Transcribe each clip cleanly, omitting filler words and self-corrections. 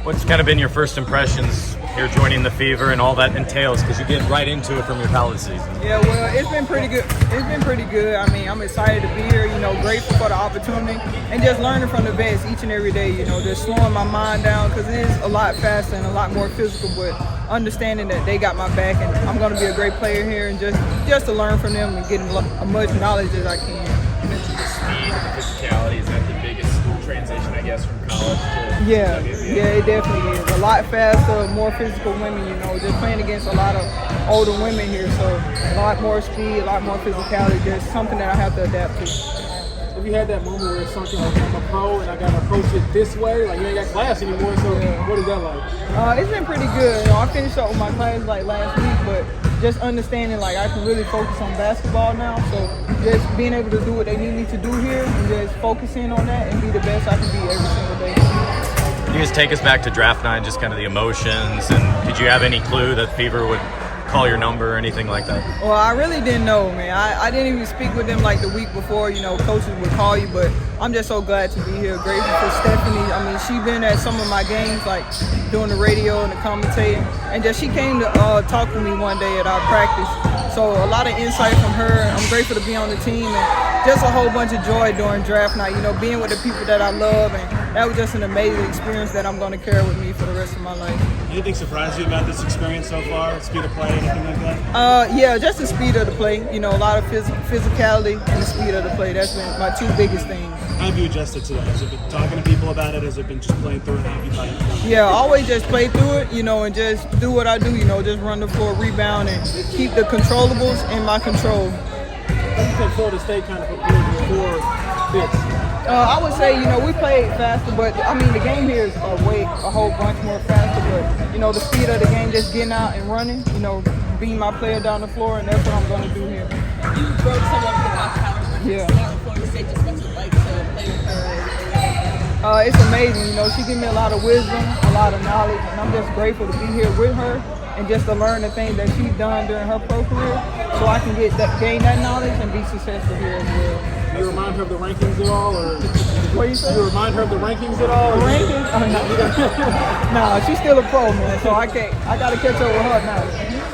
What's kind of been your first impressions here joining the Fever and all that entails? Because you get right into it from your college season. Yeah, well, it's been pretty good. It's been pretty good. I mean, I'm excited to be here, grateful for the opportunity and just learning from the vets each and every day, just slowing my mind down because it is a lot faster and a lot more physical, but understanding that they got my back and I'm going to be a great player here and just to learn from them and get as much knowledge as I can. You mentioned the speed and the physicality. Is that the biggest transition, I guess, from college to Yeah, WNBA? yeah, it definitely is. A lot faster, more physical women, just playing against a lot of older women here, so a lot more speed, a lot more physicality. There's something that I have to adapt to. Have you had that moment where it's something like I'm a pro and I gotta approach it this way? Like you ain't got class anymore, so what is that like? It's been pretty good. I finished up with my class like last week, but just understanding like I can really focus on basketball now. So just being able to do what they need me to do here and just focusing on that and be the best I can be every single day. Can you just take us back to draft night, just kind of the emotions, and did you have any clue that Fever would call your number or anything like that? Well, I really didn't know, man. I didn't even speak with them like the week before, coaches would call you, but I'm just so glad to be here. Grateful for Stephanie. I mean, she been at some of my games, like doing the radio and the commentating, and just she came to talk to me one day at our practice. So a lot of insight from her. I'm grateful to be on the team and just a whole bunch of joy during draft night, being with the people that I love, and that was just an amazing experience that I'm going to carry with me for the rest of my life. Anything surprised you about this experience so far? Speed of play, anything like that? Yeah, just the speed of the play. A lot of physicality and the speed of the play. That's been my two biggest things. How have you adjusted to that? Has it been talking to people about it? Has it been just playing through it? How have you thought you've done it? Yeah, always just play through it, and just do what I do, just run the floor, rebound, and keep the controllables in my control. How do you think Florida State kind of prepared you for this? I would say, we played faster, but I mean, the game here is a whole bunch more faster. But the speed of the game, just getting out and running, being my player down the floor, and that's what I'm going to do here. You broke some of the college. Yeah. Florida State, just what's it like to play with her? It's amazing. She gives me a lot of wisdom, a lot of knowledge, and I'm just grateful to be here with her and just to learn the things that she's done during her pro career, so I can gain that knowledge and be successful here as well. Do you remind her of the rankings at all, or what do you say? do you remind her of the rankings at all? The rankings? No, she's still a pro, man. So I got to catch up with her now.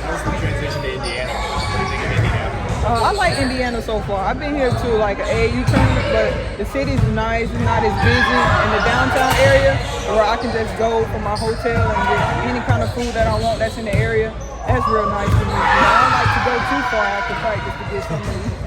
How's the transition to Indiana? What do you think of Indiana? I like Indiana so far. I've been here to like an AAU tournament, but the city's nice. It's not as busy in the downtown area where I can just go from my hotel and get any kind of food that I want that's in the area. That's real nice to me. I don't like to go too far after practice to get something.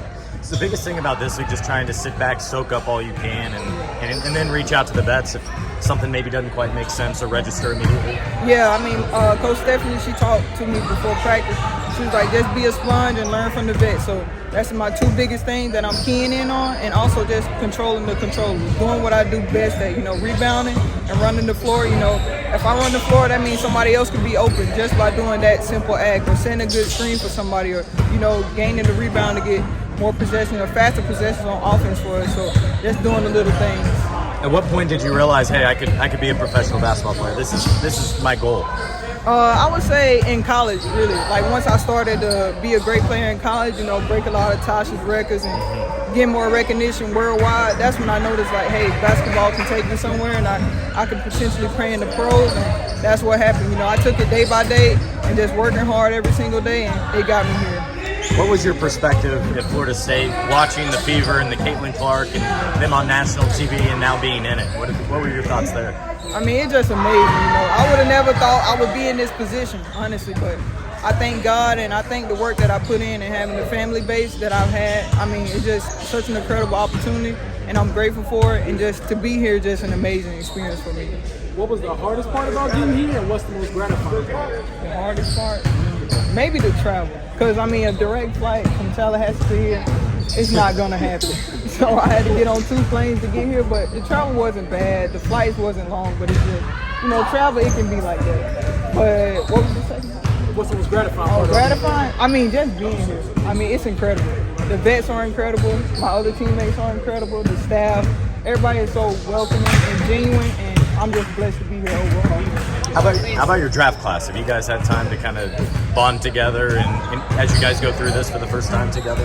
The biggest thing about this league, just trying to sit back, soak up all you can, and then reach out to the vets if something maybe doesn't quite make sense or register immediately. Yeah, I mean, Coach Stephanie, she talked to me before practice. She was like, just be a sponge and learn from the vets. So that's my two biggest things that I'm keying in on, and also just controlling the controllables, doing what I do best at, rebounding and running the floor. If I run the floor, that means somebody else could be open just by doing that simple act, or setting a good screen for somebody, or gaining the rebound to get more possession or faster possessions on offense for us. So just doing the little things. At what point did you realize, hey, I could be a professional basketball player? This is my goal. I would say in college, really. Like once I started to be a great player in college, break a lot of Tasha's records and get more recognition worldwide. That's when I noticed, like, hey, basketball can take me somewhere, and I could potentially play in the pros. And that's what happened. I took it day by day and just working hard every single day, and it got me here. What was your perspective at Florida State, watching the Fever and the Caitlin Clark and them on national TV and now being in it? What were your thoughts there? I mean, it's just amazing. I would have never thought I would be in this position, honestly, but I thank God and I thank the work that I put in and having the family base that I've had. I mean, it's just such an incredible opportunity, and I'm grateful for it, and just to be here, just an amazing experience for me. What was the hardest part about getting here, and what's the most gratifying part? The hardest part? Maybe the travel. Because, I mean, a direct flight from Tallahassee to here, it's not going to happen. So I had to get on 2 planes to get here, but the travel wasn't bad. The flights wasn't long, but it's just, travel, it can be like that. But what was the second? What's the most gratifying Oh, part? gratifying? I mean, just being here. I mean, it's incredible. The vets are incredible. My other teammates are incredible. The staff, everybody is so welcoming and genuine, and I'm just blessed to be here overall. How about your draft class? Have you guys had time to kind of bond together and as you guys go through this for the first time together?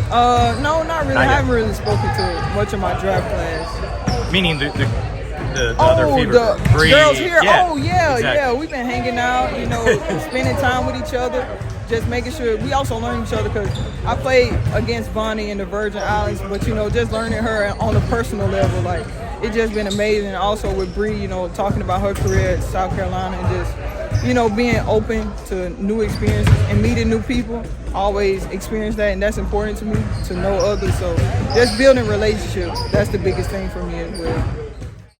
No, not really. I haven't really spoken to much of my draft class. Meaning the other Fever. The Bree. girls here. Yeah, Oh yeah, exactly. yeah. We've been hanging out, you know, spending time with each other, just making sure we also learn each other. Because I played against Bonnie in the Virgin Islands, but you know, just learning her on a personal level, like it's just been amazing. Also with Bree, you know, talking about her career at South Carolina and just, you know, being open to new experiences and meeting new people. Always experience that, and that's important to me, to know others. So just building relationships, that's the biggest thing for me as well.